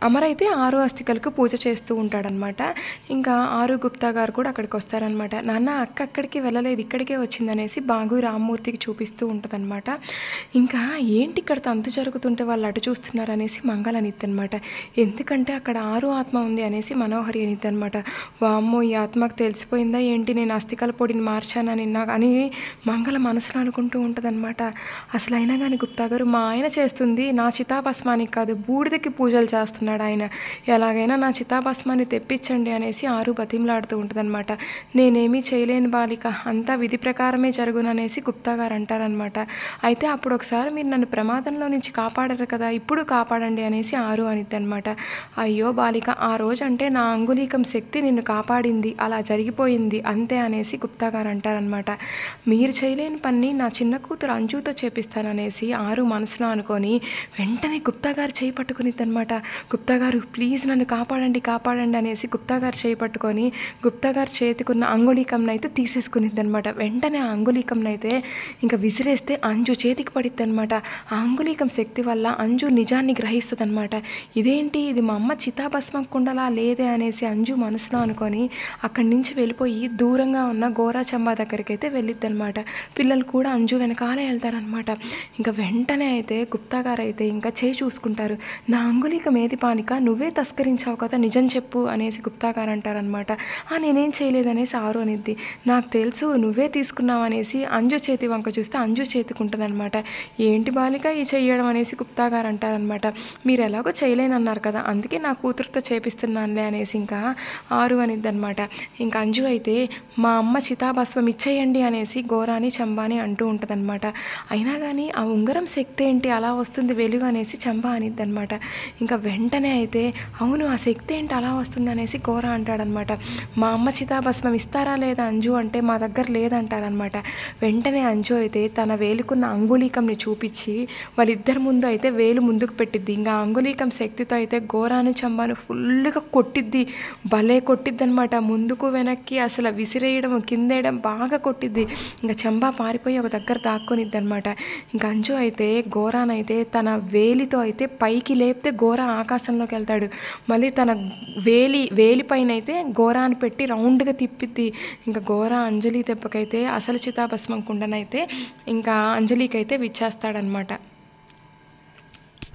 అమరైతే ఆరు అస్థికలకు పూజ చేస్తూ ఉంటాడనమాట. ఇంకా ఆరు గుప్తా గారు కూడా అక్కడికొస్తారనమాట. నాన్న అక్క అక్కడికి వెళ్ళలేదు ఇక్కడికే వచ్చిందనేసి బాగు రామ్మూర్తికి చూపిస్తూ ఉంటదనమాట. ఇంకా ఏంటి ఇక్కడ తంతు జరుగుతుంటే వాళ్ళు అటు చూస్తున్నారనేసి మంగళ అనిద్దనమాట. ఎందుకంటే అక్కడ ఆరు ఆత్మ ఉంది అనేసి మనోహరి అనిద్దనమాట. వామ్మో! ఈ ఆత్మకు తెలిసిపోయిందా ఏంటి నేను అస్థికల పొడిని మార్చానని అని మంగళ మనసులో అనుకుంటూ ఉంటదనమాట. అసలైనా గాని గుప్తా గారు మా ఆయన చేస్తుంది నా చితాభస్మానికి కాదు బూడిదకి పూజలు చేస్తున్నాడు ఆయన. ఎలాగైనా నా చితాభస్మాన్ని తెప్పించండి అనేసి ఆరు బతిమలాడుతూ ఉంటదనమాట. నేనేమీ చేయలేను బాలిక అంతా విధి ప్రకారమే జరుగుననేసి గుప్తా గారు అంటారనమాట. అయితే అప్పుడు ఒకసారి మీరు నన్ను ప్రమాదంలో నుంచి కాపాడారు కదా ఇప్పుడు కాపాడండి అనేసి ఆరు అనిద్దనమాట. అయ్యో బాలిక ఆ రోజంటే నా అంగుళీకం శక్తి నిన్ను కాపాడింది అలా జరిగిపోయింది అంతే అనేసి గుప్తా గారు అంటారనమాట. మీరు చేయలేని పని నా చిన్న కూతురు అంజుతో చేపిస్తాననేసి ఆరు మనసులో అనుకొని వెంటనే గుప్తా గారు చేయి పట్టుకునిద్దనమాట. గుప్తా గారు ప్లీజ్ నన్ను కాపాడండి కాపాడండి అనేసి గుప్తా గారు చేయి పట్టుకొని గుప్తా గారు చేతికున్న అంగుళీకంనైతే తీసేసుకునిద్దనమాట. వెంటనే ఆ అంగుళీకంనైతే ఇంకా విసిరేస్తే అంజు చేతికి పడిద్దనమాట. ఆ అంగుళీకం శక్తి వల్ల అంజు నిజాన్ని గ్రహిస్తుందనమాట. ఇదేంటి ఇది మా అమ్మ చితాభస్మం కుండలా లేదే అనేసి అంజు మనసులో అనుకొని అక్కడి నుంచి వెళ్ళిపోయి దూరంగా ఉన్న గోరా చంబా దగ్గరికి అయితే వెళ్ళిద్దనమాట. పిల్లలు కూడా అంజు వెనకాలే వెళ్తారనమాట. ఇంకా వెంటనే అయితే గుప్తా గారు అయితే ఇంకా చేయి చూసుకుంటారు. నా అంగుళీకం ఏది పానిక నువ్వే తస్కరించావు కదా నిజం చెప్పు అనేసి గుప్తా గారు అంటారనమాట. నేనేం చేయలేదనేసి ఆరు అనిద్ది. నాకు తెలుసు నువ్వే తీసుకున్నావు అనేసి అంజు చేతి వంక చూస్తే అంజు చేతికుంటుందనమాట. ఏంటి బాలిక ఈ చెయ్యడం అనేసి గుప్తా గారు అంటారనమాట. మీరు ఎలాగో చేయలేనన్నారు కదా అందుకే నా కూతురుతో చేపిస్తున్నానులే అనేసి ఇంకా ఆరు అనిద్దనమాట. ఇంకా అంజు అయితే మా అమ్మ చితాభస్మం ఇచ్చేయండి అనేసి గోరాని చంబాని అంటూ ఉంటుందన్నమాట. అయినా కానీ ఆ ఉంగరం శక్తి ఏంటి అలా వస్తుంది వెలుగు అనేసి చంబా అనిద్దనమాట. ఇంకా వెంటనే అయితే అవును ఆ శక్తి ఏంటి అలా వస్తుంది అనేసి గోరా అంటాడనమాట. మా అమ్మ చితాభస్మం ఇస్తారా లేదా అంజు అంటే మా దగ్గర లేదంటారనమాట. వెంటనే అంజు అయితే తన వేలుకున్న అంగుళీకంని చూపించి వాళ్ళిద్దరి ముందు అయితే వేలు ముందుకు పెట్టిద్ది. ఇంకా అంగుళీకం శక్తితో అయితే గోరాను చంబాను ఫుల్గా కొట్టిద్ది. భలే కొట్టిద్ది అనమాట. ముందుకు వెనక్కి అసలు విసిరేయడం కిందేయడం బాగా కొట్టిద్ది. ఇంకా చంబా పారిపోయి ఒక దగ్గర దాక్కొనిద్ది అనమాట. ఇంకా అంజు అయితే గోరానైతే తన వేలితో అయితే పైకి లేపితే గోరా ఆకాశంలోకి వెళ్తాడు. మళ్ళీ తన వేలిపైన అయితే గోరాని పెట్టి రౌండ్గా తిప్పిద్ది. ఇంకా గోరా అంజలి దెబ్బకైతే అసలు చితాభస్మం కుండనైతే ఇంకా అంజలికైతే విచ్చేస్తాడనమాట.